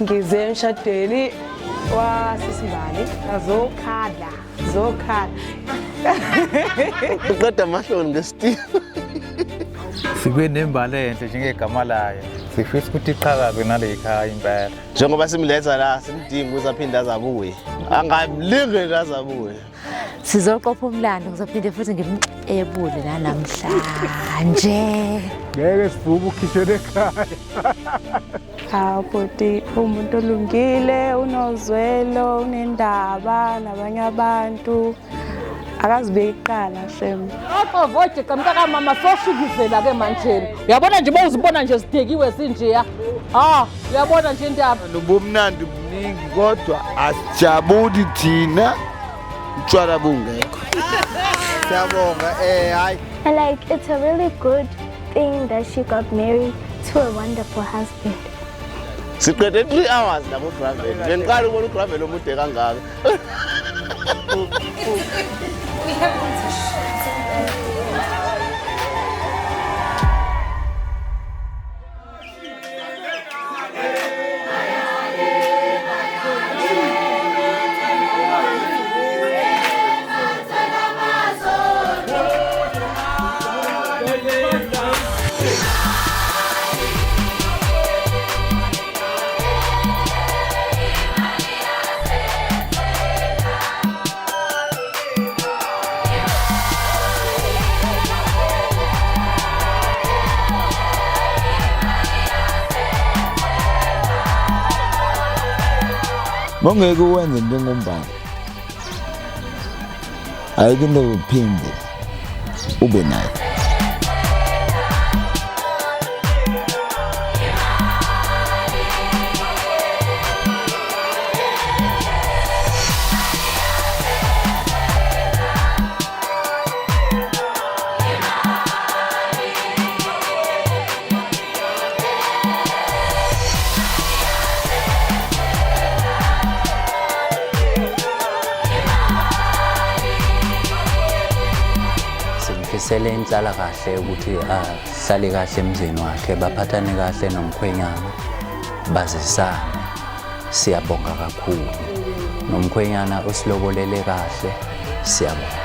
ngize emshadweni wasisimbali azokhala uqeda amahloni ngesitiyo. Sibe nembali enhle njengegama layo. Sifisa ukuthi iqhakaze nale ikhaya impela. Njengoba simletha la simdinga ukuthi aphinde azabuye. Angamlinge azabuye. Sizoqopha umlando ngizophinde futhi ngimebule namhlanje. Ngeke sivuke ukhishwe ekhaya. Bhuti umuntu olungile unozwelo unendaba nabanye abantu akazibeki iqala shem. Voje kamntaka mama soshukizela ke manje. Uyabona nje bawuzibona nje sidekiwe sinjeya. Uyabona nje indaba. Nobumnandi buningi kodwa asijabuli thina utshwala bungekho. Siyabonga hayi. And like it's a really good thing that she got married to a wonderful husband. Siqede 3 hours la ku Gravel. Ngiqala ukubona uGravel omude kangaka. Mongeke uwenze njengombani. Ayike into uphinde ube nayo. Sele inhlala kahle ukuthi hlale kahle emzini wakhe baphathane kahle nomkhwenyana bazisana siyabonga kakhulu nomkhwenyana osilobolele kahle siyabonga.